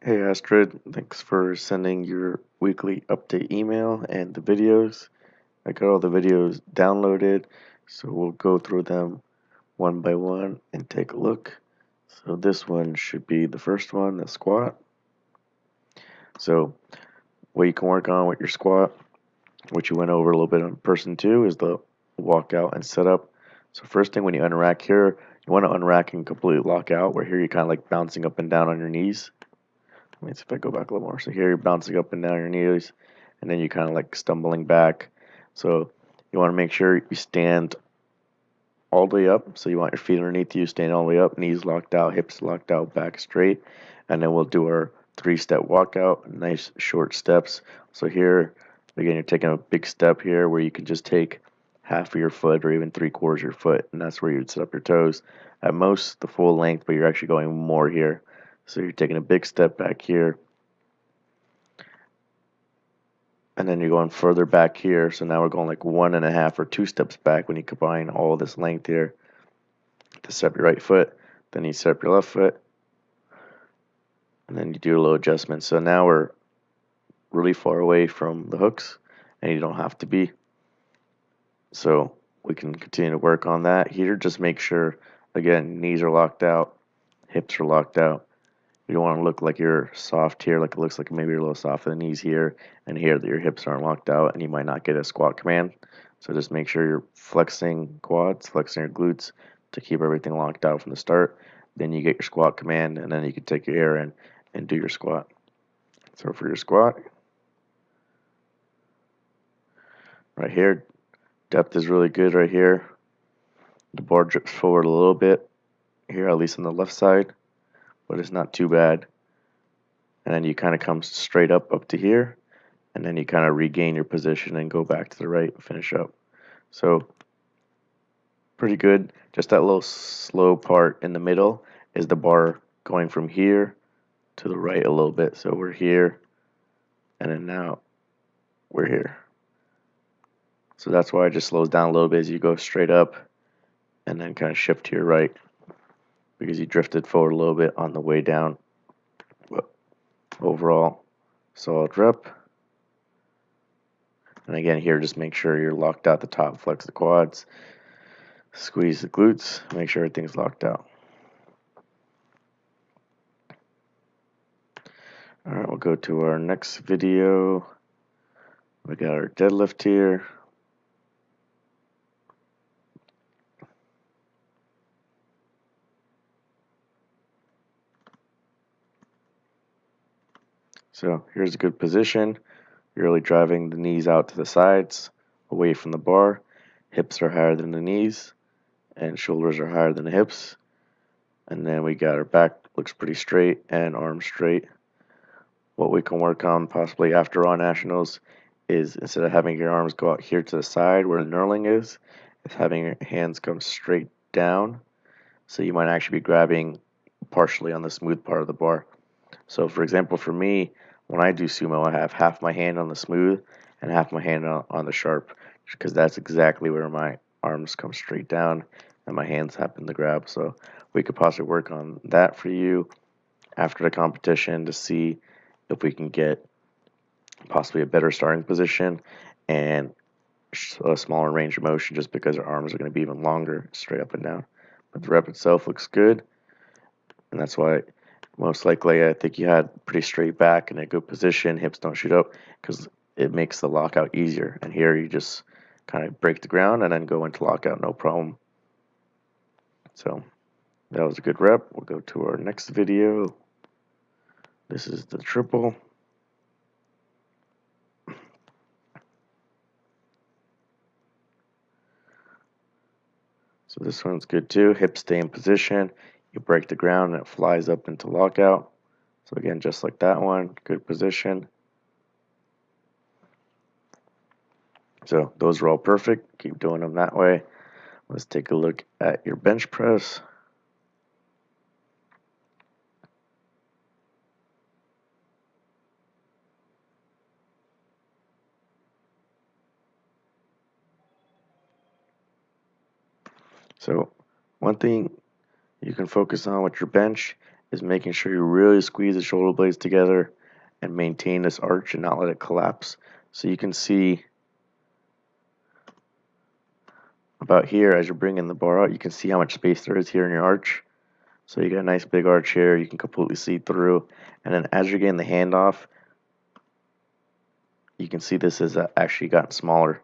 Hey Astrid, thanks for sending your weekly update email and the videos. I got all the videos downloaded, so we'll go through them one by one and take a look. So this one should be the first one, the squat. So what you can work on with your squat, which you went over a little bit on person two, is the walkout and setup. So first thing when you unrack here, you want to unrack and completely lock out, where here you're kind of like bouncing up and down on your knees. Let me see if I go back a little more. So here you're bouncing up and down your knees, and then you kind of like stumbling back. So you want to make sure you stand all the way up. So you want your feet underneath you, stand all the way up, knees locked out, hips locked out, back straight. And then we'll do our 3-step walkout, nice short steps. So here, again, you're taking a big step here where you can just take half of your foot or even 3/4 of your foot, and that's where you would set up your toes. At most, the full length, but you're actually going more here. So you're taking a big step back here, and then you're going further back here. So now we're going like 1.5 or 2 steps back when you combine all this length here to set up your right foot. Then you set up your left foot, and then you do a little adjustment. So now we're really far away from the hooks, and you don't have to be. So we can continue to work on that here. Just make sure, again, knees are locked out, hips are locked out. You don't want to look like you're soft here, like it looks like maybe you're a little soft in the knees here and here, that your hips aren't locked out, and you might not get a squat command. So just make sure you're flexing quads, flexing your glutes to keep everything locked out from the start. Then you get your squat command, and then you can take your air in and do your squat. So for your squat, right here, depth is really good right here. The bar drips forward a little bit here, at least on the left side, but it's not too bad. And then you kind of come straight up to here, and then you kind of regain your position and go back to the right and finish up. So pretty good. Just that little slow part in the middle is the bar going from here to the right a little bit. So we're here, and then now we're here. So that's why it just slows down a little bit as you go straight up and then kind of shift to your right, because you drifted forward a little bit on the way down. But overall, solid rep. And again, here, just make sure you're locked out the top, flex the quads, squeeze the glutes, make sure everything's locked out. All right, we'll go to our next video. We got our deadlift here. So here's a good position. You're really driving the knees out to the sides, away from the bar. Hips are higher than the knees, and shoulders are higher than the hips. And then we got our back looks pretty straight and arms straight. What we can work on possibly after on nationals is, instead of having your arms go out here to the side where the knurling is having your hands come straight down. So you might actually be grabbing partially on the smooth part of the bar. So for example, for me, when I do sumo, I have half my hand on the smooth and half my hand on the sharp, because that's exactly where my arms come straight down and my hands happen to grab. So we could possibly work on that for you after the competition to see if we can get possibly a better starting position and a smaller range of motion, just because our arms are going to be even longer straight up and down. But the rep itself looks good, and that's why most likely I think you had pretty straight back and a good position, hips don't shoot up, because it makes the lockout easier. And here you just kind of break the ground and then go into lockout, no problem. So that was a good rep. We'll go to our next video. This is the triple. So this one's good too. Hips stay in position. You break the ground and it flies up into lockout. So again, just like that one, good position. So those are all perfect. Keep doing them that way. Let's take a look at your bench press. So one thing you can focus on with your bench is making sure you really squeeze the shoulder blades together and maintain this arch and not let it collapse. So you can see about here as you're bringing the bar out, you can see how much space there is here in your arch. So you got a nice big arch here, you can completely see through. And then as you're getting the hand off, you can see this has actually gotten smaller.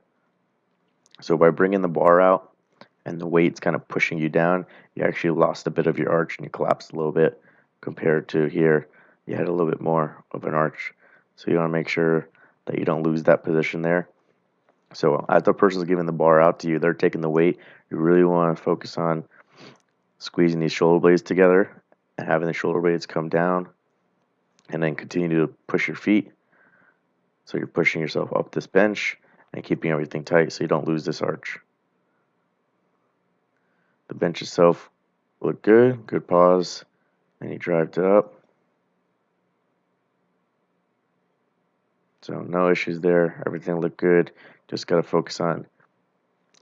So by bringing the bar out and the weight's kind of pushing you down, you actually lost a bit of your arch and you collapsed a little bit compared to here. You had a little bit more of an arch. So you want to make sure that you don't lose that position there. So as the person's giving the bar out to you, they're taking the weight. You really want to focus on squeezing these shoulder blades together and having the shoulder blades come down, and then continue to push your feet. So you're pushing yourself up this bench and keeping everything tight so you don't lose this arch. The bench itself looked good, good pause, and you drived it up. So no issues there, everything looked good. Just got to focus on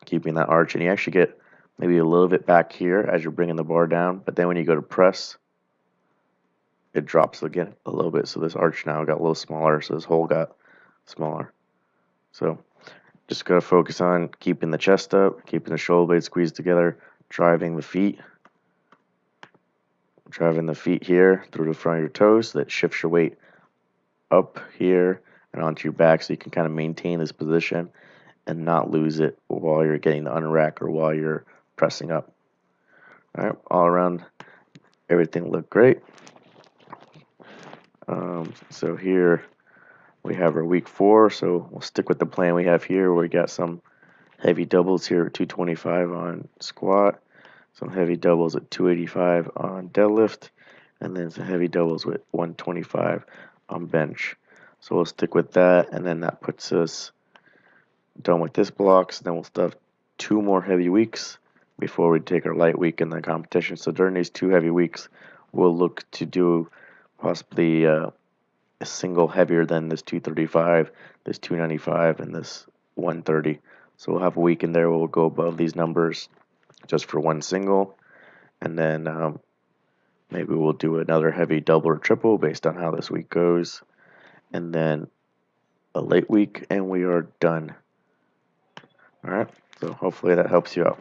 keeping that arch, and you actually get maybe a little bit back here as you're bringing the bar down, but then when you go to press, it drops again a little bit. So this arch now got a little smaller, so this hole got smaller. So just got to focus on keeping the chest up, keeping the shoulder blades squeezed together, driving the feet here through the front of your toes, so that shifts your weight up here and onto your back, so you can kind of maintain this position and not lose it while you're getting the unrack or while you're pressing up. All right, all around, everything looked great. So here we have our week 4, so we'll stick with the plan we have here. We got some heavy doubles here at 225 on squat, some heavy doubles at 285 on deadlift, and then some heavy doubles with 125 on bench. So we'll stick with that, and then that puts us done with this block. So then we'll stuff 2 more heavy weeks before we take our light week in the competition. So during these 2 heavy weeks, we'll look to do possibly a single heavier than this 235, this 295, and this 130. So we'll have a week in there where we'll go above these numbers just for one single, and then maybe we'll do another heavy double or triple based on how this week goes, and then a late week, and we are done. All right, so hopefully that helps you out.